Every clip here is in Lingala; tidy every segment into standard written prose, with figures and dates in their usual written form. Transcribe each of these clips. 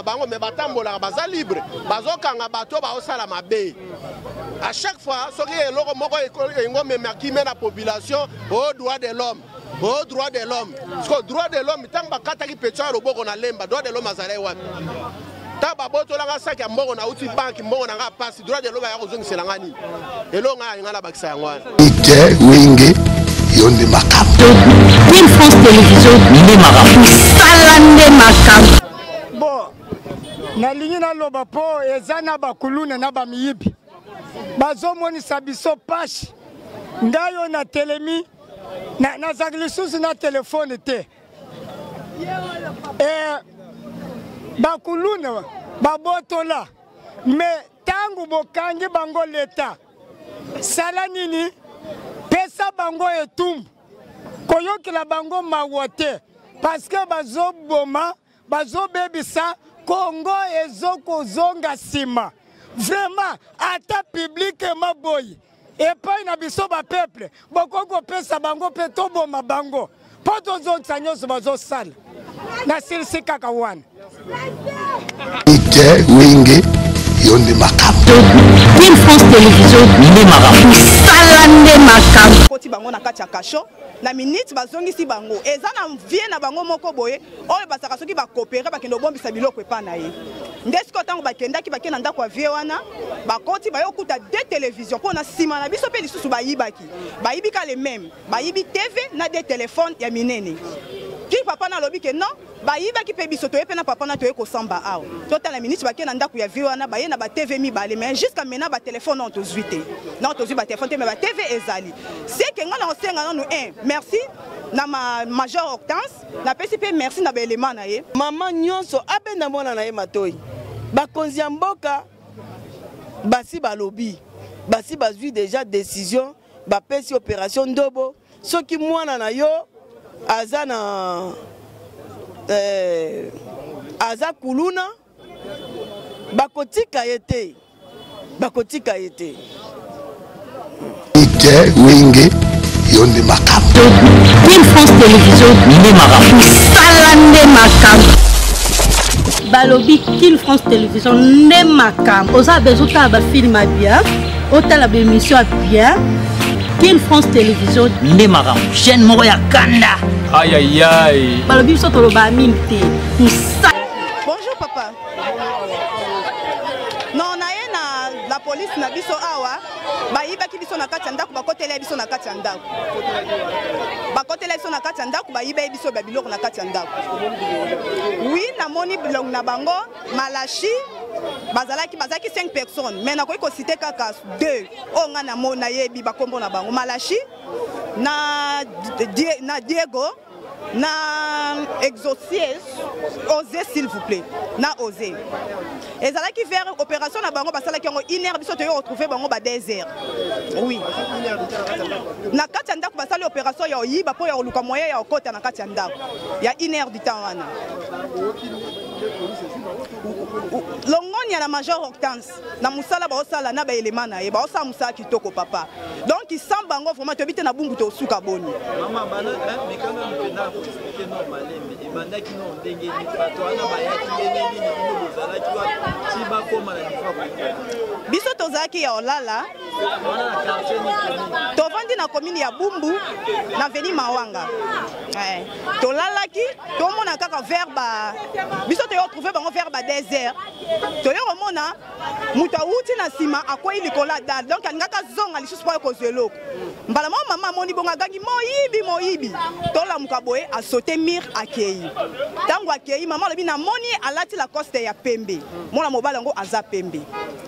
Bango me batambola baza libre bazokanga bato baosala mabe à chaque fois soki eloko moko engo memaki me na population au droit de l'homme au droit de l'homme parce que droit de l'homme tant bakataki pecha loboko na lemba droit de l'homme azalai wapi ta babotolanga saki ya mbongo na uti banki mbongo na nga pasi droit de l'homme ya kozongisela ngani elonga ngala bakisa yango wana ite wingi yonde makambo Queen France Télévision nde makambo salande makambo bon nalingi naloba po eza na bakulune na bamiyibi bazomonisa biso pashi ngayo na telemi nazaki lisusu na telefone te bakulune babotola me tangu bokangi bango leta sala nini pesa bango etumbu koyokela bango mawa te paske bazoboma bazobebisa Congo ezokozonga sima vraiment ata public maboyi epai na biso ba peuple bokoko pesa bango pe toboma bango poto zonsa nyonso bazosala na silisi kaka wana ite wingi yonde makambo Queen France Télévision nde makambo salande makambo koti bango na kati ya kasho na minute bazongisi bango eza na vie na bango moko boye oyo basaka soki bakopere bakende obombisa biloko epa na ye ndesiko ntango bakendaki bakenda ndako ya vie wana bakoti bayokuta de télévision mpo na nsima na biso mpe lisusu bayibika le même bayibi tv na de telefone ya minene ki papa na lobi ke non bayibaki pe biso toye pe na papa na toye kosamba awa totala minute bakenda ndako ya vie wana baye na ba tv mibale mais jusqu'à maintenant ba téléphone non tozwi te non tozwi ba téléphone te mais ba tv ezali c'est que nga na osenga nanu merci na ma major Hortense na pesi pe merci na baélément na ye mama nyonso abenda mwana na ye matoi bakonzi ya mboka basi balobi basi bazwi déjà décision bapesi opération ndobo soki mwana na yo aza na aza kuluna bakotika yete ite wingi yonde makambo Queen France Télévision nde makambo salande makambo balobi Queen France Télévision nde makambo oza bezuta ba film bien otala ba émission bien Queen France Télévision nde makambo chaîne moko ya kanda aïe aïe aïe balobi biso toloba mingi te bonjour papa non na ye na la police na biso awa bayibaki biso na kati ya ndako bakotela biso na kati ya ndako bayiba biso babiloko na kati ya ndako oui namoni biloko na bango malashi bazalaki 5 personnes mais nakoki kosite kaka 2 oyo nga na yebi bakombo na bango malashi na Diego na exorcier osé s'il vous plaît na osé ezalaki vers opération na bango basalaki yango 1 heure biso toyo retrouver bango ba 2 heures oui na kati ya ndako basali opération ya oyiba po ya oluka moyen ya okota na kati ya ndako ya 1 heure du temps wana longoni na major Hortense na musala baosala na baélément na ye baosala musala kitoko papa donc isambe bango vraiment tobite na bungu to suka boni mama bana mikana mpena ko expliquer normalement et bandaki no ndenge ni pato ana bayaki ndenge ni bino bozalaki wa ti bakoma na difa biso tozalaki ya olala tovandi na commune ya Bumbu na veni Mawanga tolalaki tomona kaka vers ba biso toyo retrouver bango vers ba 2 heures toyo komona muta uti na sima akwai likola dal donc alingaka zonga lisusu po kozelo mbala mama moni bonga gangi moyibi tola mukaboye a sauter mir akei tango akei mama lobi na moni alati la coste ya pembe mona mobala ngo aza pembe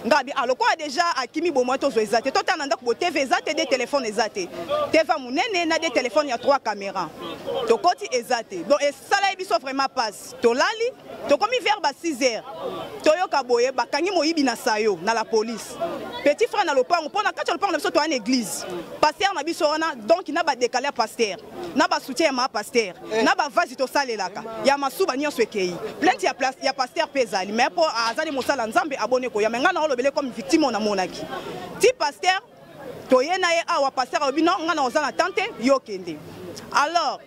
ngabi aloko déjà akimi bomo to zo ezate totana ndako bo TV ezate des téléphones ezate TV munene na des téléphones ya 3 caméras to koti ezate donc esala biso vraiment passe to lali to komi vers ba 6 heures toyoka boye bakangi moyibi na sayo na la police petit frère na lopango pona kati lopango na biso to en église pasteur na biso wana donc na ba décaler pasteur na ba soutien ma pasteur na ba vasi to salelaka ya masuba nyonso ekei plainte ya place ya pasteur pezali mais pour azali mosala nzambe abonné ko ya menga na olobele comme victime na monaki ti pasteur to yena ye awa pasteur obino nga na ozana tante yokende alors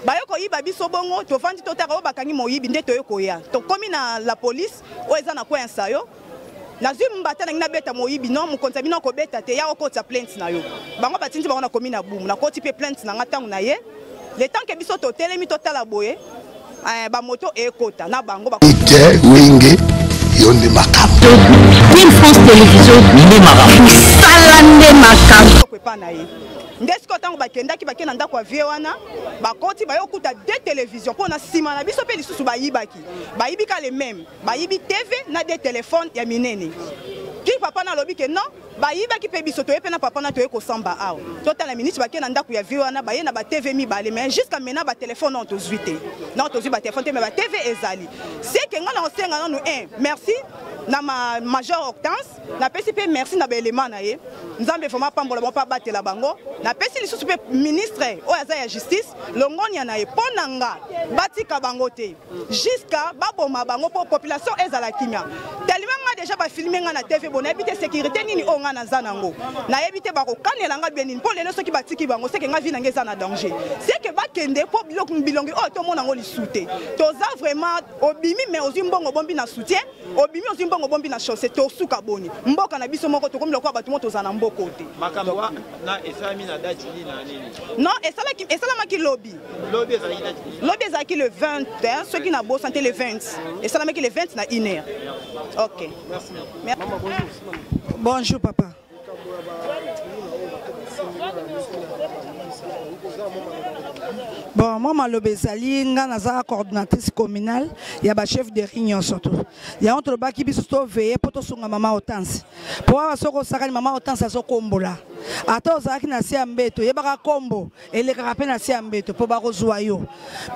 bayo koyiba biso bongo tovandi totaka oyo bakangi moyibi nde toyo koya tokomi na la police oyo eza na koyensa yo nazwi mbata nangi nabeta moyibi non mokonzi bino kobeta te ya okota plainte na yo bango batindi bango nakomi na bumu nakoti mpe plainte na nga ntango na ye le temps ke biso totelemi totala boye bamoto ekota na bango ite wenge yonde makambo Queen France Télévision nde makambo sala nde makambo kwepa na ye ndesiko ntango bakendaki bakenda ndako ya vie wana bakoti bayokuta de télévision mpo na nsima na biso mpe lisusu bayibaki bayibika le même bayibi tv na de téléphone ya minene ki papa nalobi ke non bayibaki mpe biso toye mpe na papa na toye kosamba awa totala miniti bakenda ndako ya vie wana baye na batv mibale mais jusqu'à maintenant batelefone non tozwi te non tozwi batelefone te mais batv ezali seke nga na kosenga nanu merci na ma major Hortense na pesi pe merci na baélément na ye nzambe vraiment pambola mo pa batela bango na pesi lisusu pe ministre oyo aza ya justice longonia na ye mpo na nga batika bango te jusqu'à baboma bango mpo population ezala kimia tellement nga déjà bafilme nga na tv bo nayebi te sécurité nini oyo nga naza nango nayebi te bakokanela nga bien nini mpo lelo soki batiki bango seke nga vi nange eza na danger seke bakende mpo bilongi oyo tomona yango lisu te toza vraiment obimi mais ozwi mbongo bombi na soutien obimi ozwi mbongo bombi na chaussée tosuka boni mboka na biso moko tokomi lokola bato mo toza na mboko te makambo na esalami na date nini na nini non esalamaki lobi ezalaki le 21 soki na bo santé le 20 esalamaki le 20 na 1h ok merci. Bonjour papa. Bon, moi, malobe ezali nga naza coordinatrice communale ya ba chef de réunion surtout. Ya entre baki biso to veiller poto sunga mama Hortense. Po asoko sakani mama Hortense azokombola. Ata ozalaki na si ya mbeto yebaka kombo elekaka mpe na si ya mbeto mpo bakozwa yo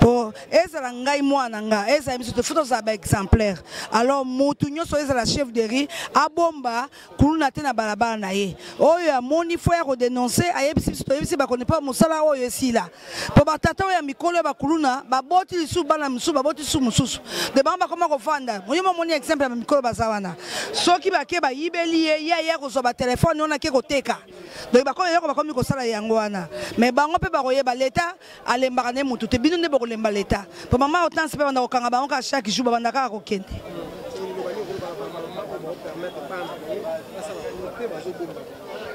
po ezala ngai mwana nga ezala biso te foto ozala baexemplaire alors motu nyonso ezala chef de riz abomba kuluna te na balabala na ye oyo amoni fo ya kodenonce ayebisi biso toyebisi bakoni mpo mosala oyo esila po batata oyo ya mikolo ya bakuluna baboti lisusu bana mosusu baboti lisusu mosusu de bango bakoma kofanda moyo momoni exemple ya mikolo baza wana soki bake bayibeli ye ye ya kozwa batelefone wana ke koteka donc bakomi kosala yango wana mais bango mpe bakoyeba leta alembaka ne mutu te bino nde bokolemba leta po mama Hortense mpe banda kokanga bango kaka chaque jour babanda kaka kokende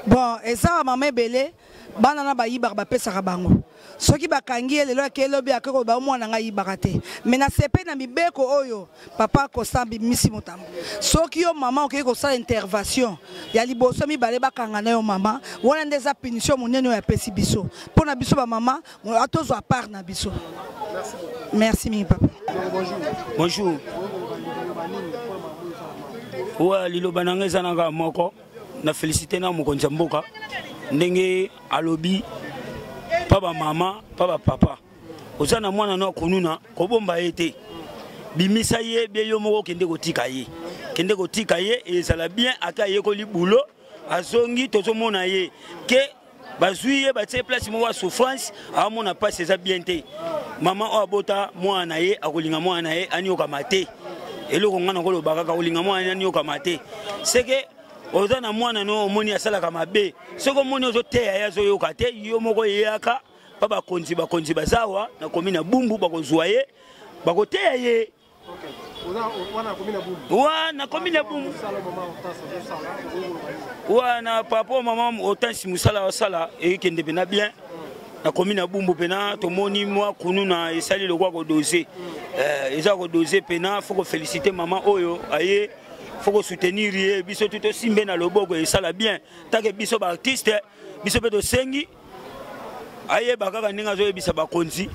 bon eza mama ebele bana na bayibaka bapesaka bango soki bakangi ye lelo ake elobi akoko baomwana ngai yibaka te mais na sepe na mibeko oyo papa kosambi misi motambo soki yo mama okei kosala intervention ya liboso mibale bakanga na yo mama wana nde eza punition monene oyo apesi biso mpo na biso bamama atozwa part na biso merci mingi papa bonjour oyo liloba nanga eza nanga moko na félicité na mokonzi ya mboka ndenge alobi pa ba mama pa ba papa oza na mwana na kununa kobomba ete bimisa ye bie yo moko kende kotika ye ezala bien aka ye ko libulo azongi tozomona ye ke bazwi ye batie place mo wa souffrance amona passe eza bien te mama o abota mwana ye akolinga mwana ye ani okamate eloko ngana ko lobaka ka kolinga mwana ani okamate seke oza na mwana no omoni asalaka mabe soko moni ozoteya ye azoyoka te yo moko yeyaka pa bakonzi bazawa na komi na bumbu bakozwa ye bakoteya ye wana komi na bumbu wana papa mama Hortense musala wasala ekende pena bien na komi na bumbu pena tomoni mwa kunu na esali lokwa kodose eza kodose pena faut féliciter maman oyo aye faut soutenir ye biso tout simbe na loboko esala bien take biso ba artiste biso pe to sengi aye bakaka ninga zo ebisa bakonzi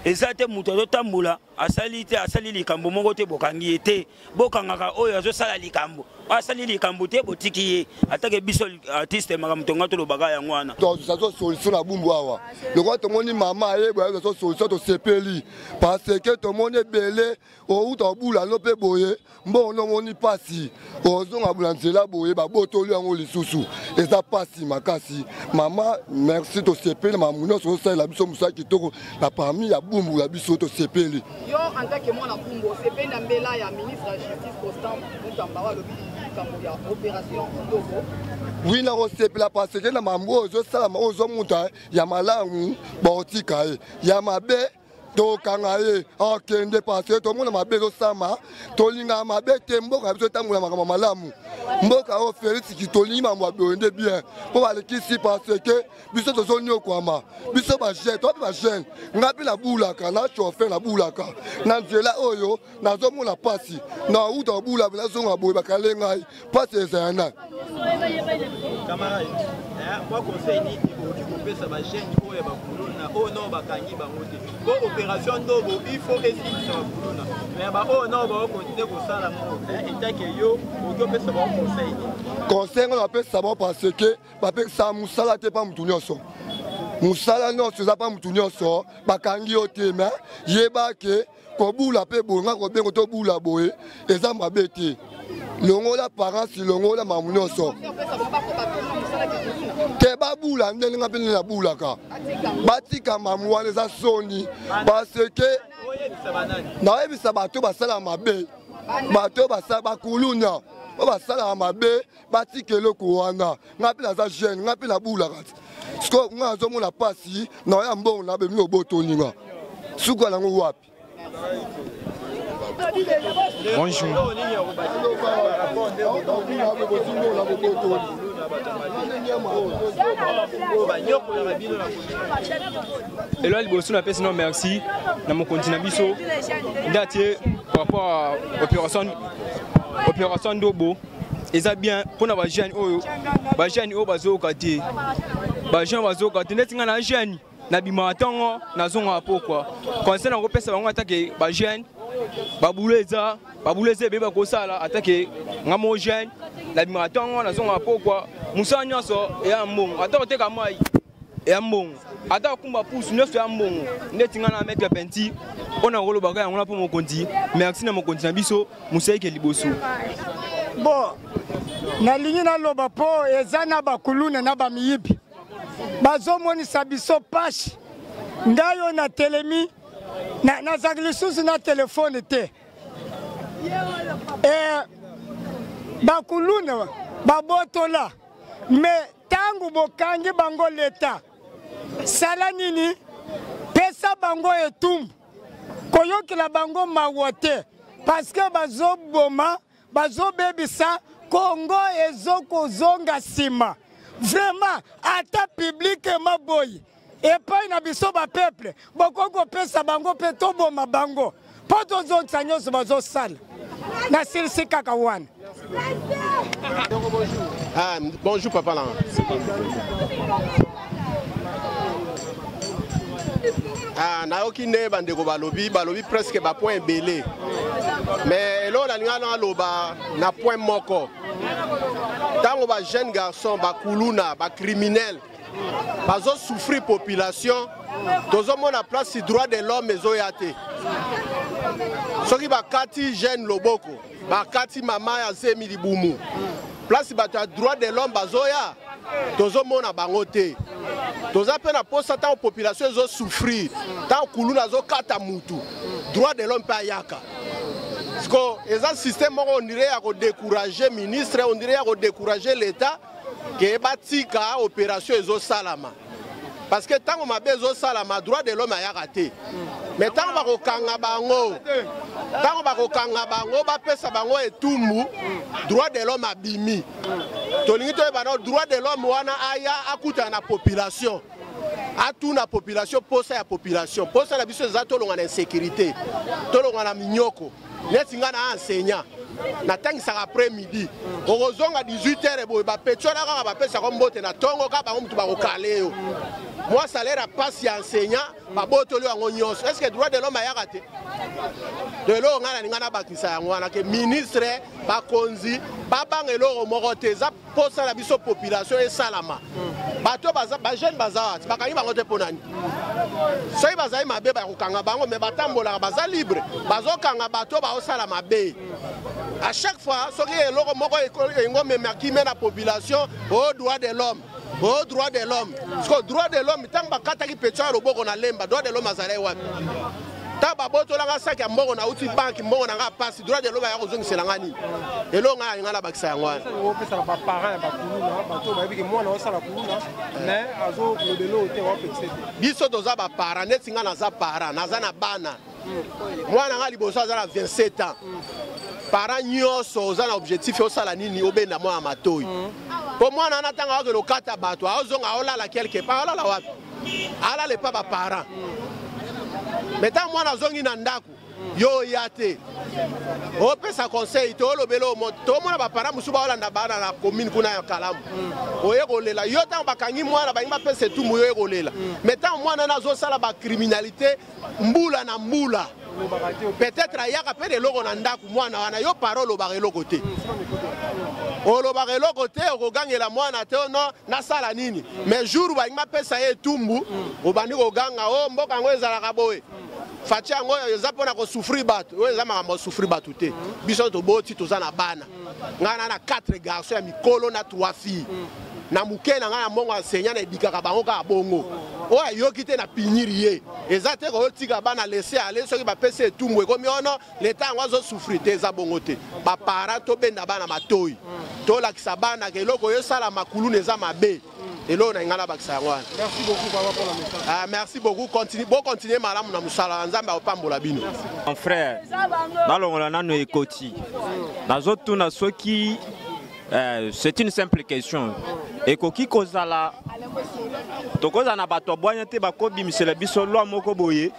ezate muto azotambola asali likambo moko te bokangi ete bokangaka oyo azosala likambo asali likambo te botiki ye atake biso artiste makamutonga to lobaka yango wana to solution na bumbu awa lokwa tomoni mama aye boye to solution to sepeli parce que tomoni belé o uta bula no pe boye mbono moni pasi ozonga bula nzela boye babotoli yango lisusu eza pasi makasi mama merci to sepeli mamuno so sala biso musa kitoko na parmi ya bumbu la biso to sepeli yo en tant que mwana bumbu sepeli na mbela ya ministre de justice Constant Mutamba lobi ya opération Ndogo oui na sepela parce que na mambo zo sala ozo muta ya malamu baotika ya mabe tokanga ye akende parce tomona mabe ezosama tolinga mabe te mboka biso etambola makambo malamu mboka oyo Félix tolingi mambo ya boye nde bien mpo balekisi parce ke biso tozoniokwama biso bagene toape bagene nga mpe nabulaka na chauffeur nabulaka na nzela oyo nazomona pasi na uta obula nazonga boye bakale ngai pasi ezala nani camarade moi conseil ni okoki kopesa bagene oyo bakuluna oyo no bakangi bango te po opération ndobo il faut esilisa bakuluna mais baoyo no baokontinue kosala mo etake yo okoki opesa bango conseil conseil ngo napesa bango parce ke bapekisa mosala te mpa motu nyonso mosala nyonso eza mpa motu nyonso bakangi yo te me yeba ke kobula mpe boye nga kobengo tobula boye eza mabe te longola parence longola mamu nyonso te babula ndenge nga mpe ndenge nabulaka batika mamu wana eza soni parce ke nayebisa bato basala mabe bato basala bakuluna oyo basalaka mabe batika eloko wana nga mpe naza jeune nga mpe nabulaka te siko nga nazomona pasi naya mbongo nabemi obotoninga suka nango wapi. Bonjour. Eloi Liboso na pesi non merci na mon continent biso daté par rapport à opération Ndobo eza bien pour na ba jeune oyo bazoka te ba jeune bazoka te netinga na jeune na bimatango na zonga pokwa conseil na kopesa bango atake ba jeune babuleza beba kosala atake ngamo jeune na bimatango na zonga pokwa musanya nyonso ya mbongo ata oteka mai ya mbongo ata kumba pusu nyonso ya mbongo netinga na mettre penti ona koloba ka yango na po mokonzi merci na mokonzi na biso Musaike Liboso. Bon nalingi naloba po eza na bakuluna na bamiyibi bazomonisa biso pashi ngayo na telemi nazali lisusu na telefone te bakuluna babotola me tangu bokangi bango leta sala nini pesa bango etumbu koyokela bango mawa te paske bazoboma bazobebisa Kongo ezokozonga nsima vraiment ata publique maboyi epai na biso ba peuple bokoko pesa bango pe toboma bango po tozongisa nyonso bazosala na silisi kaka wana. Bonjour papa là. Naoki ne bandeko balobi presque ba point belé mais là na ngana loba na point moko tango ba jeune garçon ba kuluna ba criminel bazo souffrir population tozo mona place droit de l'homme ezoyate soki bakati jeune loboko bakati mama ya semi libumu place bato droit de l'homme bazoya tozo mona bango te toza pe na posa ta population ezo souffrir ta kuluna zo kata mutu droit de l'homme pa yaka parce que eza système moko on dirait à décourager ministre on dirait à décourager l'état que batika opération ezo salama parce que tango mabe ezo salama droit de l'homme ayaka te mais tango bakokanga bango bapesa bango etumbu droit de l'homme abimi tolingi toyeba na droit de l'homme wana aya akuta na population atuna population posa ya population posa na biso eza tolonga na insécurité tolonga na minyoko neti nga na enseignant natangisaka après midi okozonga 18h boye bapetiola kaka bapesa ko mbote na tongo kaka bango mutu bakokale yo moi salaire à passe ya enseignant babotoli yango nyonso est-ce que droit de l'homme ayaka te de lo ngana ninga na bakisa yango wana ke ministre bakonzi babanga eloko moko te eza posa na biso population esalama bato baza ba jeune baza bakangi bango te ponani soki bazali mabe bakokanga bango mais batambolaka baza libre bazokanga bato baosala mabe à chaque fois soki eloko moko engomemaki me na population au droit de l'homme au droit de l'homme parce que droit de l'homme tant bakataki petio ya loboko na lemba droit de l'homme azali wapi ta babotolanga saki ya mbongo na uti banki mbongo na nga pasi droit de l'homme ya kozongisela nga nini elo nga nga na bakisa yango wana opesaka baparent ya bakuluna bato bayebiki mwana osala kuluna mais azolobelo te wapekise te biso toza baparent neti nga naza parent naza na bana mwana nga liboso aza na 27 ans parent nyonso oza na objectif osala nini obenda mwana matoi po mwana wana ntango akende okata bato aozonga aolala quelque part aolala wapi alala epa baparent mais ntango mwana azongi na ndako yo oya te opesa conseil toolobela omo tomona baparent mosusu baolanda bana na commune kuna ya kalamu oye kolela yo ntango bakangi mwana balingi bapesa etumbu yo oye kolela mais ntango mwana wana azosala bacriminalité mbula na mbula peut-être ayaka mpe eloko na ndako mwana wana yo paro olobaka eloko te olobaka eloko te okogangela mwana te no nasala nini mais jour balingi bapesa ye etumbu obandi koganga o mboka yango ezalaka boye faci yango eza mpona kosouffrir bato oyo eza makambo osouffrir bato te biso toboti toza na bana ngai na 4 garçon ya mikolo na 3 filles na moke na ngai na mbongo enseignant na edikaka bango kaka bongo oyo ayoki te na piniri ye eza te koyotika bana lese ale soki bapesi etumbu ekomi ono leta yango azosouffrir te eza bongo te baparent tobenda bana matoi tolakisa bana ke eloko oyosala makuluna eza mabe eloko na ingana bakisa yango wana merci beaucoup papa pour la message merci beaucoup continuer malamu na mosala nzambe aopambola bino mon frère nalongola nano ekoti nazotuna soki c'est une simple question ekoki kozala tokoza na bato abwanya te bakobimisela biso lwa moko boye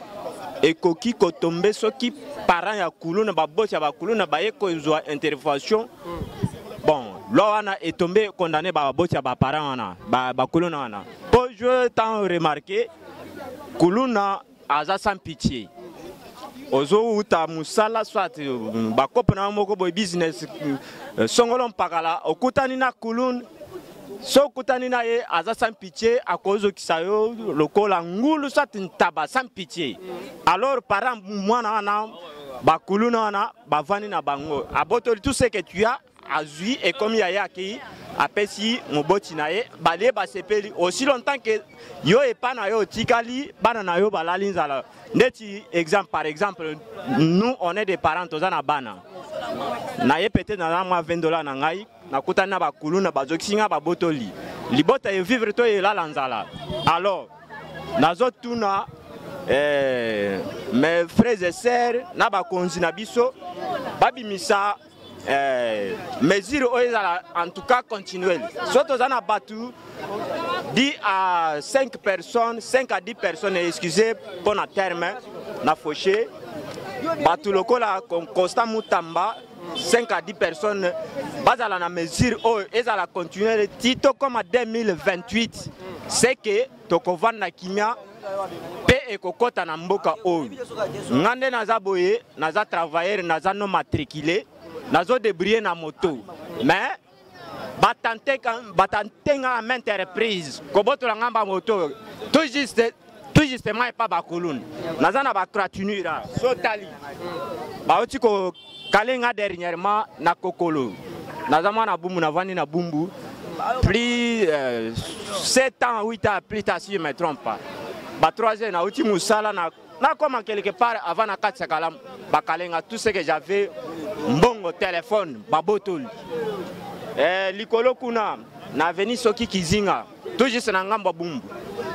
ekoki kotombe soki parent ya kuluna baboti ya bakuluna baye kozwa intervention bon loi wana est tombé condamné par baboti ya baparent wana bakuluna wana po je tant remarqué kuluna aza sans pitié ozo uta musala soit bakopo na moko boy business songolo mpakala okutani na kulun so okutani na ye aza sans pitié akozo kisayo lokola ngulu soit ntaba sans pitié alors parent mwana wana bakuluna wana bavani na bango abotoli tout ce que tu as azui et comme yaya ki apesi moboti na ye bale basepeli aussi longtemps que yo epa na yo tikali bana na yo balali nzala neti exemple par exemple nous on est des parents tozana bana na ye peut-être na moi $20 na ngai nakutana na bakuluna bazokisinga babotoli libota e vivre to elala nzala alors nazotuna mes frères et sœurs na bakonzi na biso babimisa mesure en tout cas continuelle. Soit aux anabatu 10 à 5 personnes, 5 à 10 personnes, excusez pour le terme, na fauché. Batu loko la constant mutamba 5 à 10 personnes. Bazala na mesure et à la continuelle. Tito comme en 2028, c'est que tokovan na kimia pe ekokota na mboka o. Ngande naza boye, naza travailler, naza no matriculé. Nazo débrouiller na moto mais batante nga m'entreprise koboto la ngamba moto tout justement pas bakulun naza na ba kratunira so tali ba otiko kalenga dernièrement na kokolo naza mwana bumbu na vandi na bumbu plus 7 ans 8 ans plus tard si je me trompe pas ba 3 ans na uti musala na comme quelque part avant na katsa kalam bakalenga tout ce que j'avais mbongo téléphone babotol likolo kuna na veni soki kizinga tout juste na ngamba bumbu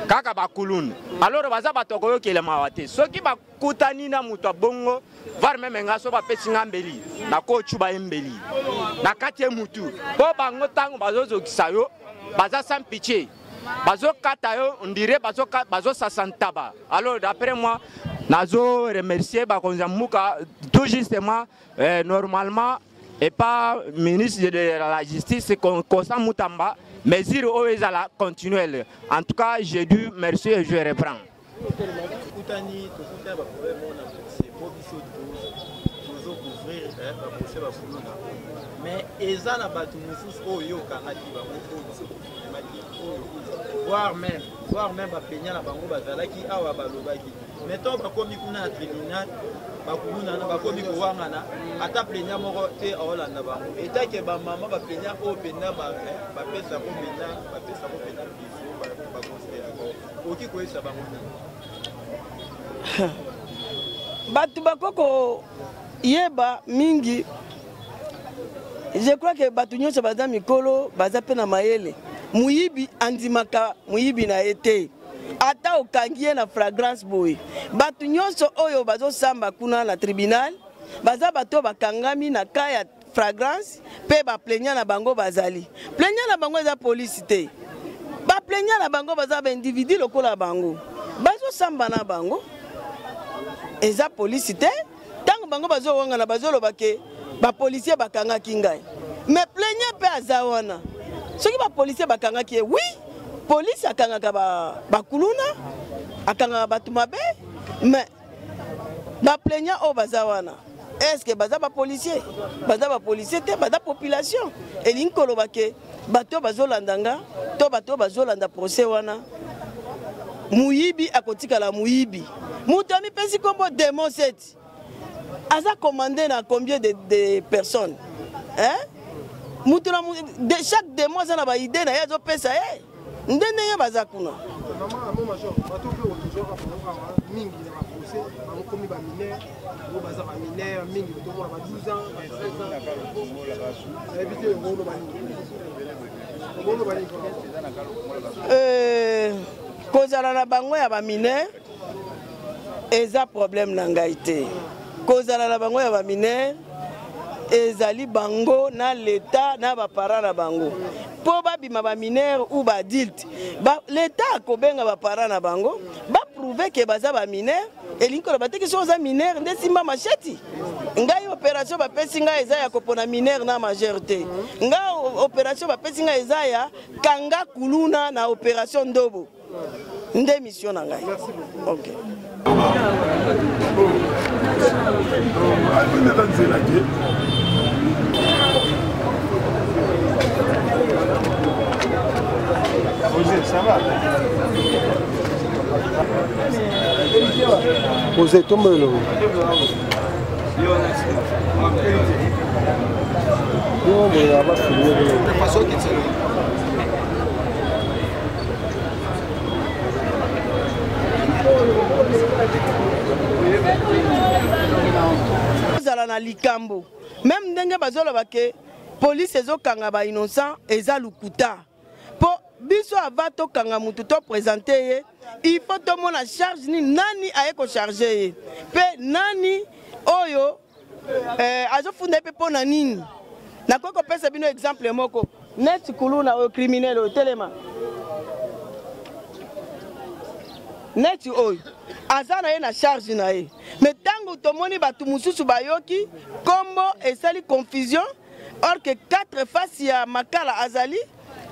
kaka bakuluna alors baza batoko yo kele mawate soki bakutani na muto bongo var même ngaso ba pesinga mbeli na ko chuba mbeli na kati mutu po bango tango bazozo kisayo baza sans pitié bazo kata yo on dirait bazo sasantaba alors d'après moi nazo remercier bakonzamuka tout justement normalement et pas ministre de la justice Kosa Mutamba mesure oezala continuelle en tout cas j'ai dû merci et je reprends mais ezana batu mususu oyo kangaki voire même bapenya na bango bazalaki awa balobaki mettons bakomi kuna na tribunal bakuluna na bakomi kowangana ata plenya moko te aolanda bango etake bamama baplenya oyo penda bapesa ko pena biso, 1 oki koyesa bango Batu bakoko yeba mingi. Je crois que batu nyonso baza mikolo baza pe na mayele. Muyibi andimaka muyibi na ete. Ata okangie na fragrance boy. Batu nyonso oyo bazo samba kuna na tribunal. Baza bato bakangami na kaya fragrance pe ba plaignant na bango bazali. Plaignant na bango eza police te. Ba plaignant na bango baza ba individu lokola bango. Bazo samba na bango. Eza police te. Tango bango bazo wanga na bazo lobake ba policier bakanga kingai. Mais plaignant pe azawana. Soki ba policier bakanga ki oui, police akanga ka ba kuluna, akanga batu mabe, mais ba plaignant o bazawana. Est-ce que baza ba policier? Baza ba policier te, baza population. Et linkolo bake bato bazolandanga, to bato bazolanda procès wana. Muyibi akotika la muyibi. Mutami pesi kombo démon 7. Aza commandé na combien de personnes? Hein? Mutuna de chaque démon ça na ba idée na yazo pesa eh. Ndene ye baza kuna. Maman major, bato pe toujours mingi na procès, ba komi ba mineur, bo baza ba mineur mingi to mo ba 12 ans, 13 ans. Éviter ngolo ba ni. Ngolo ba ni. Kozala na bango ya ba mineur eza problème na ngai te. Kozala na bango ya ba mineur ezali bango na l'état na ba parents na bango. Po ba bima ba mineur ou ba adulte. Ba l'état akobenga ba parents na bango, ba prouver que baza ba mineur et linko ba teke so za mineur nde simba macheti. Ngai opération ba pesi ngai eza ya kopona mineur na majorité. Ngai opération ba pesi ngai eza ya kanga kuluna na opération ndobo. Nde mission na ngai. OK. Ça va. Posez, tombez là. Ozala na likambo. Même ndenge bazolo bake police ezokanga ba innocent eza lukuta. Po biso avato kanga mutu to présenter il faut to mona charge ni nani aye ko charger pe nani oyo azofunda pe pona nini. Na koko pesa bino exemple moko net kuluna o criminel o telema. Net oyo azana ye na charge na ye. Mais tango tomoni batu mususu bayoki kombo esali confusion or que 4 faces ya makala azali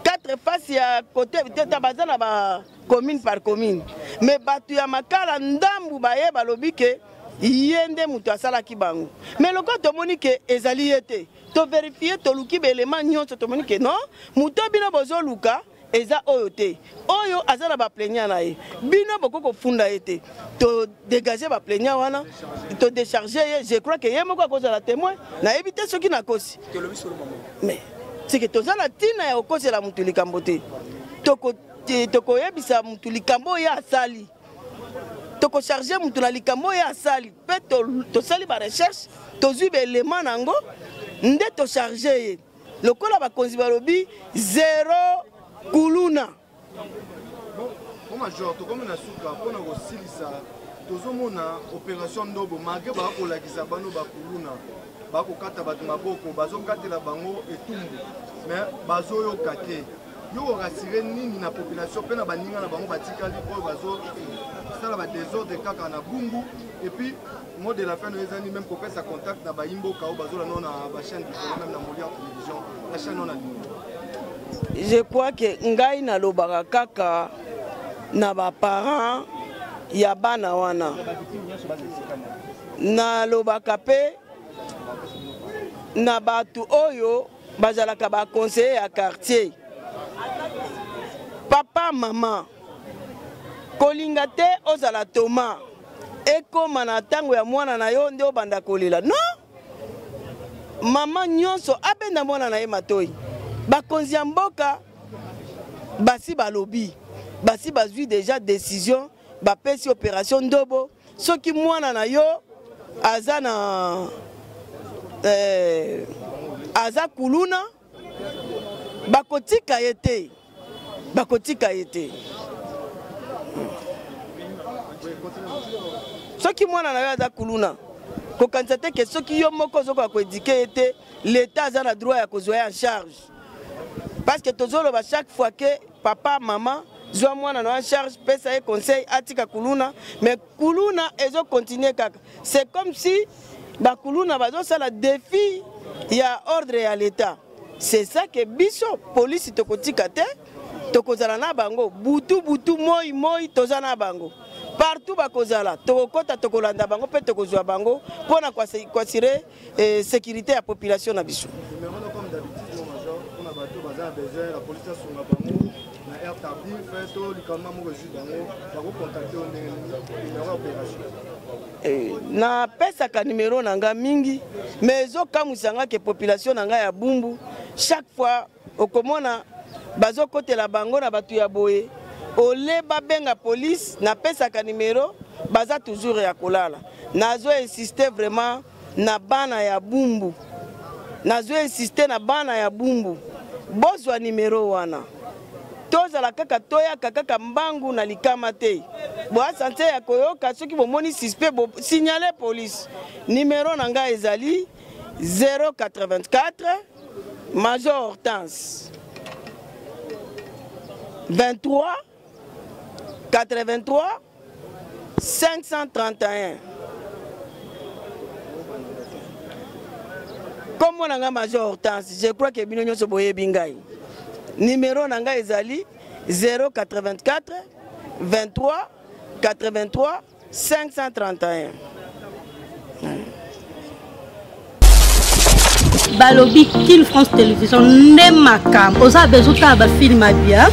4 faces ya côté teta bazana ba commune par commune. Mais batu ya makala ndambu baye balobi ke yende mutu asala ki bango. Mais loko tomoni ke ezali yete to vérifier to luki be élément nyonso tomoni ke non mutu bino bozo luka eza oyo te oyo azana ba plaignant na ye bino boko funda ete to dégager ba plaignant wana to décharger je crois que yemo ko kozala témoin na éviter ce qui na kosi mais c'est que tozala tina ya okosi la mutu likambo te toko yebisa mutu likambo ya asali toko charger mutu na likambo ya asali pe to sali ba recherche to zui be élément nango nde to charger lokola ba konzi balobi 0 kuluna. Bon major, to comme na suka pona ko silisa tozomona opération ndobo mage ba ko lakisa bano ba kuluna ba ko kata batu maboko bazo katela bango etumbu mais bazo yo kate yo rassurer nini na population pe na baninga na bango batikali ko bazo sala ba désordre kaka na bungu et puis mot de la fin de ezani même ko pesa contact na ba imbo ka bazo la non na ba chaîne même na Molia télévision la chaîne non na je crois que ngai na lobaka kaka na ba parents ya bana wana na lobaka pe na batu oyo bazalaka ba conseiller ya quartier papa maman kolinga te ozala toma ekoma na tango ya mwana na yo nde obanda kolela non mama nyonso abenda mwana na ye matoi bakonzi ya mboka basi balobi basi bazwi déjà décision bapesi opération ndobo soki mwana na yo aza na aza kuluna bakotika ye te soki mwana na yo aza kuluna kokanisa te ke soki yo moko ozokoka koedike ye te l'état aza na droit ya kozwa ye en charge parce que tozoloba chaque fois ke papa mama zwa mwana na en charge pesa ye conseil atika kuluna mais kuluna ezokontinue kaka c'est comme si bakuluna bazosala défi ya ordre ya l'état c'est ça que biso police tokotika te tokozala na bango butu moi toza na bango partout bakozala tokokota tokolanda bango pe tokozwa bango pona kwasire sécurité ya population na biso. Na pesaka numéro nanga mingi mais ezokamwisanga ke population nanga ya Bumbu chaque fois okomona bazokotela bango na batu ya boye ole babenga police na pesaka numéro baza toujours ya kolala nazo insister vraiment na bana ya Bumbu bozwa numéro wana tozala kaka toyaka kaka mbangu na likama te boa santé ya koyoka soki bomoni suspect bo signaler police numéro nanga ezali 084 Major Hortense 23 83 531 comme on a Major Hortense je crois que bino nyonso boyebi ngai numéro nanga ezali 084 23 83 531 balobi Kin France Télévision ne makam oza bezuta ba film bien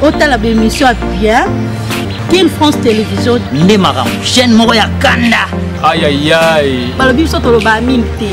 otala ba émission bien Kin France Télévision ne makam chaîne moko ya kanda aïe aïe aïe balobi so tolo ba minté